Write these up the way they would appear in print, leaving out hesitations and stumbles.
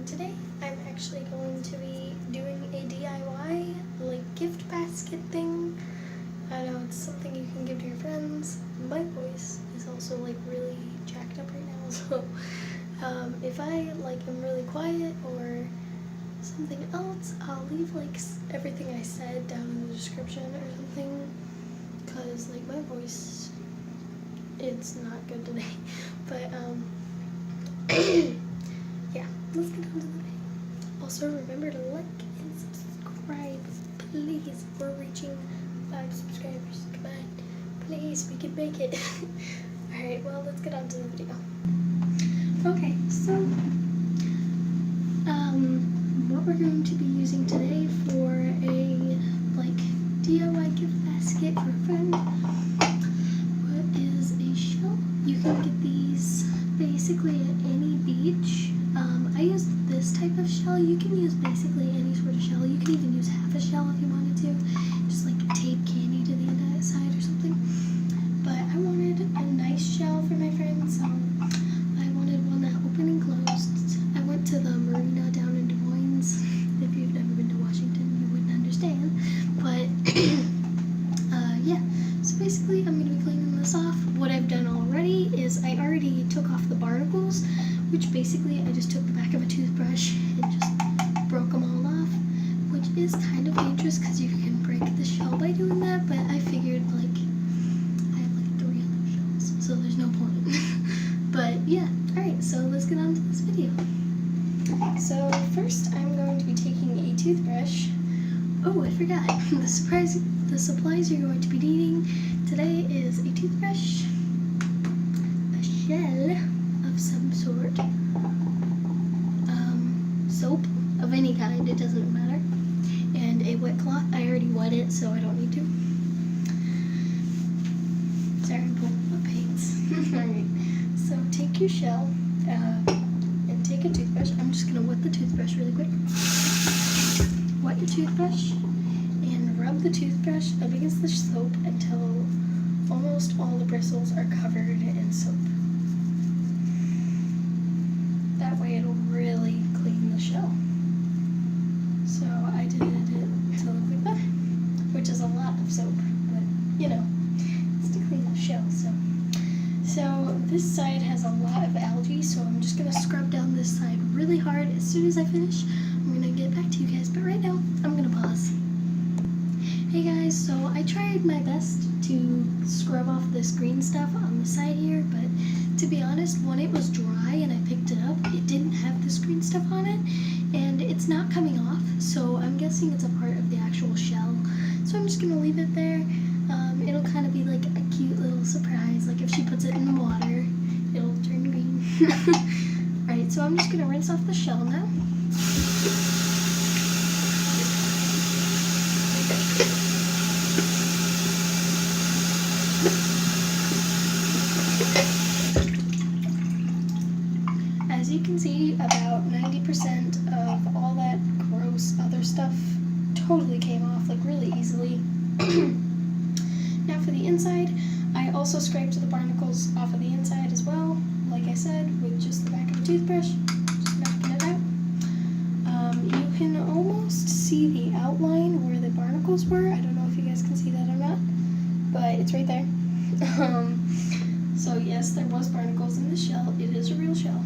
today I'm actually going to be doing a DIY like gift basket thing. I know it's something you can give to your friends. My voice is also like really jacked up right now, so if I like am really quiet or something else, I'll leave like everything I said down in the description or something, because like my voice, it's not good today. But yeah, let's get on to the video. Also remember to like and subscribe, please. We're reaching 5 subscribers. Come on, please, we can make it. Alright, well, let's get on to the video. Okay, so what we're going to be using today for a like DIY gift basket for a friend, what is a shell? You can get these basically at any beach. I used this type of shell. You can use basically any sort of shell. You can even use half a shell if you wanted to. Just like tape candy to the inside or something. But I wanted a nice shell for my friend, so I wanted one that opened and closed. I went to the marina down in Des Moines. If you've never been to Washington, you wouldn't understand. But yeah, so basically I'm going to be cleaning this off. What I've done already is I already took off the barnacles, which basically I just took the back of a toothbrush and just broke them all off, which is kind of dangerous because you can break the shell by doing that, but I figured like I have like 3 other shells, so there's no point. But yeah, alright, so let's get on to this video. So first I'm going to be taking a toothbrush. Oh, I forgot. The supplies you're going to be needing today is a toothbrush, a shell of some sort, soap of any kind, it doesn't matter, and a wet cloth. I already wet it, so I don't need to. Sorry, I'm pulling up paints. Alright, so take your shell and take a toothbrush. I'm just going to wet the toothbrush really quick. Wet your toothbrush and rub the toothbrush up against the soap until almost all the bristles are covered in soap. That way it'll really clean the shell. So I did it to look like that, which is a lot of soap, but you know, it's to clean the shell. So this side has a lot of algae, so I'm just going to scrub down this side really hard. As soon as I finish, I'm going to get back to you guys, but right now, I'm going to pause. Hey guys, so I tried my best to scrub off this green stuff on the side here, but to be honest, when it was dry and I picked it up, it didn't have this green stuff on it, and it's not coming off, so I'm guessing it's a part of the actual shell. So I'm just going to leave it there. It'll kind of be like a cute little surprise, like if she puts it in the water, it'll turn green. Alright, so I'm just going to rinse off the shell now. As you can see, about 90% of all that gross other stuff totally came off, like really easily. Now for the inside, I also scraped the barnacles off of the inside as well, like I said, with just the back of a toothbrush, just knocking it out. You can almost see the outline where the barnacles were. I don't know if you guys can see that or not, but it's right there. So yes, there was barnacles in the shell. It is a real shell.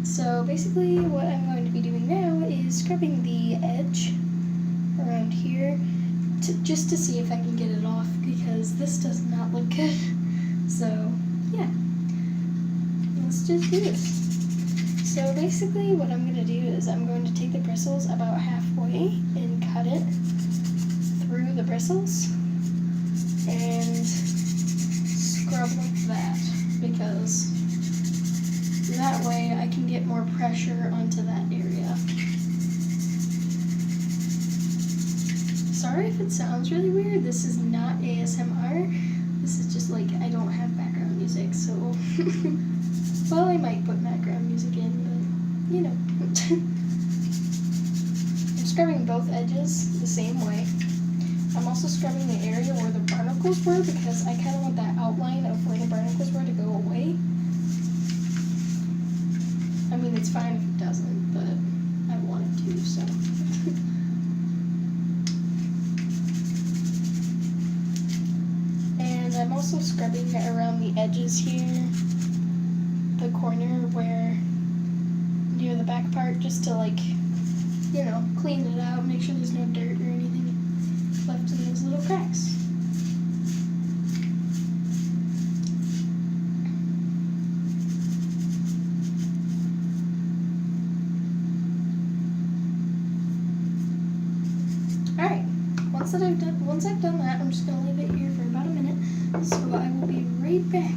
So basically what I'm going to be doing now is scrubbing the edge around here just to see if I can get it off, because this does not look good. So yeah, let's just do this. So basically what I'm going to do is I'm going to take the bristles about halfway and cut it through the bristles and scrub like that, because that way I can get more pressure onto that area. Sorry if it sounds really weird, this is not ASMR, this is just like, I don't have background music, so, well, I might put background music in, but, you know. I'm scrubbing both edges the same way. I'm also scrubbing the area where the barnacles were, because I kind of want that outline of where the barnacles were to go away. I mean, it's fine if it doesn't, but I want it to, so. And I'm also scrubbing around the edges here, the corner where, near the back part, just to like, you know, clean it out, make sure there's no dirt or anything left in those little cracks. Alright, once I've done that, I'm just gonna leave it here for about a minute, so I will be right back.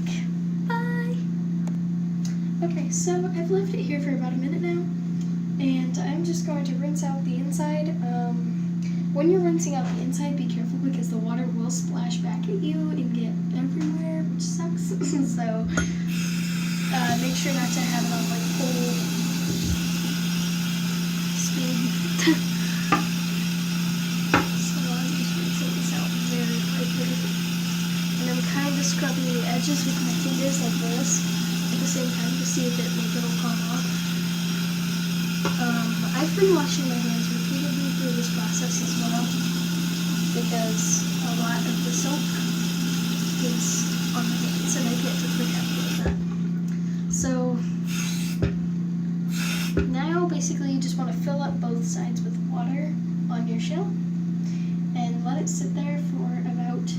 Bye! Okay, so I've left it here for about a minute now, and I'm just going to rinse out the inside. When you're rinsing out the inside, be careful because the water will splash back at you and get everywhere, which sucks. So make sure not to have it on like full speed. So I'm just rinsing this out very quickly. And I'm kind of scrubbing the edges with my fingers like this at the same time to see if it'll come off. I've been washing my hands repeatedly through this process as well because a lot of the soap is on my hands and I get really happy with that. So now basically you just want to fill up both sides with water on your shell and let it sit there for about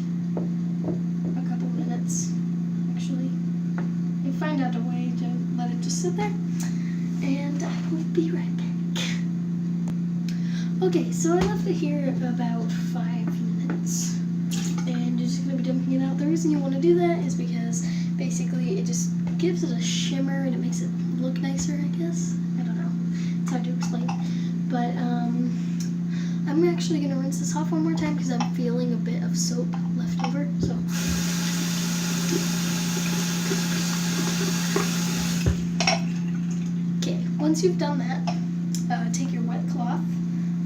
a couple minutes. Actually, you find out a way to let it just sit there. And I will be right back. Okay, so I left it here about 5 minutes. And you're just going to be dumping it out. The reason you want to do that is because basically it just gives it a shimmer and it makes it look nicer, I guess. I don't know. It's hard to explain. But I'm actually going to rinse this off one more time because I'm feeling a bit of soap left over. So. Once you've done that, take your wet cloth.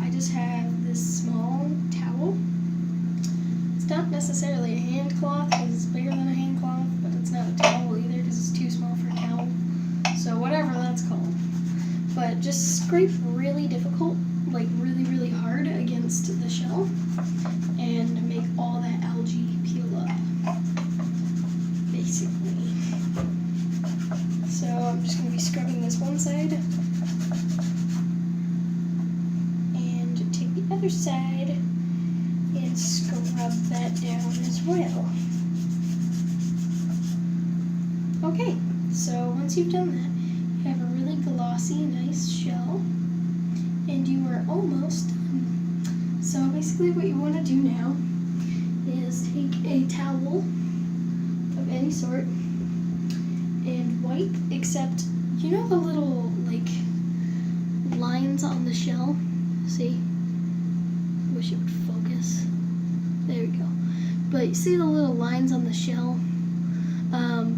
I just have this small towel. It's not necessarily a hand cloth because it's bigger than a hand cloth, but it's not a towel either because it's too small for a towel. So whatever that's called. But just scrape really difficult, like really, really hard against the shell and make all that algae peel up, basically. So I'm just going to be scrubbing this one side and take the other side and scrub that down as well. Okay, so once you've done that, you have a really glossy, nice shell and you are almost done. So basically what you want to do now is take a towel of any sort and wipe, except, you know the little, like, lines on the shell? See? Wish it would focus. There we go. But you see the little lines on the shell?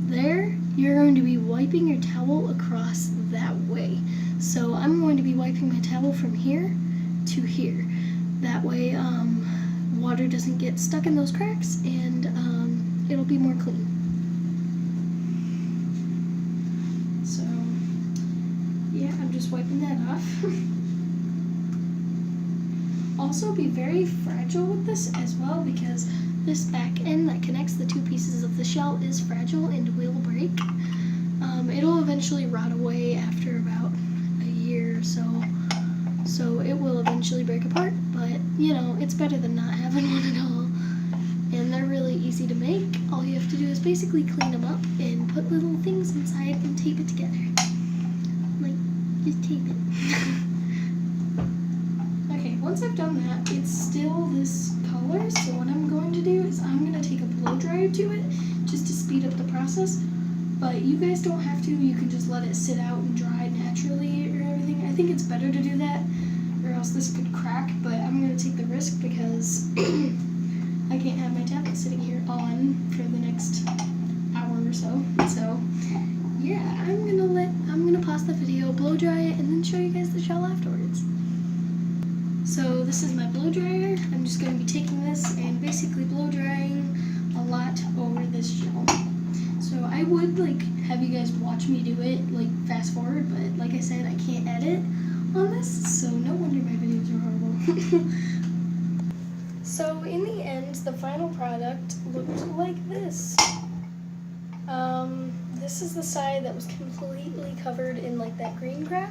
There, you're going to be wiping your towel across that way. So I'm going to be wiping my towel from here to here. That way, water doesn't get stuck in those cracks and it'll be more clean. So, yeah, I'm just wiping that off. Also, be very fragile with this as well because this back end that connects the two pieces of the shell is fragile and will break. It'll eventually rot away after about a year or so. So it will eventually break apart, but, you know, it's better than not having one at all. And they're really easy to make. All you have to do is basically clean them up and put little things inside and tape it together. Like, just tape it. Okay, once I've done that, it's still this color, so what I'm going to do is I'm going to take a blow dryer to it just to speed up the process. But you guys don't have to. You can just let it sit out and dry naturally or everything. I think it's better to do that or else this could crack, but I'm going to take the risk because I can't have my tablet sitting here on for the next hour or so. So, yeah, I'm gonna pause the video, blow dry it, and then show you guys the shell afterwards. So this is my blow dryer. I'm just going to be taking this and basically blow drying a lot over this shell. So I would have you guys watch me do it, fast forward, but like I said, So in the end, the final product looked like this. This is the side that was completely covered in like that green crap.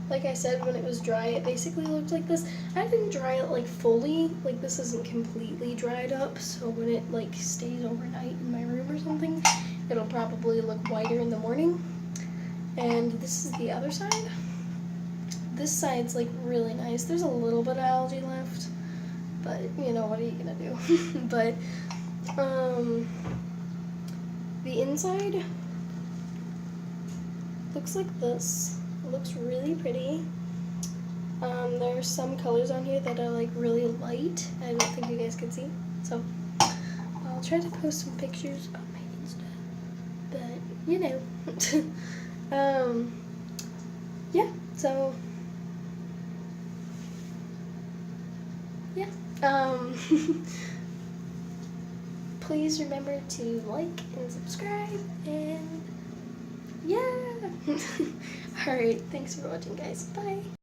Like I said, when it was dry, it basically looked like this. I didn't dry it like fully, like this isn't completely dried up, so when it like stays overnight in my room or something, it'll probably look whiter in the morning. And this is the other side. This side's like really nice. There's a little bit of algae left, but you know, what are you gonna do? But the inside looks like this. It looks really pretty. There's some colors on here that are like really light. I don't think you guys can see, so I'll try to post some pictures on my Insta, but you know. Yeah, so yeah. Please remember to like and subscribe, and yeah. Alright, thanks for watching, guys. Bye.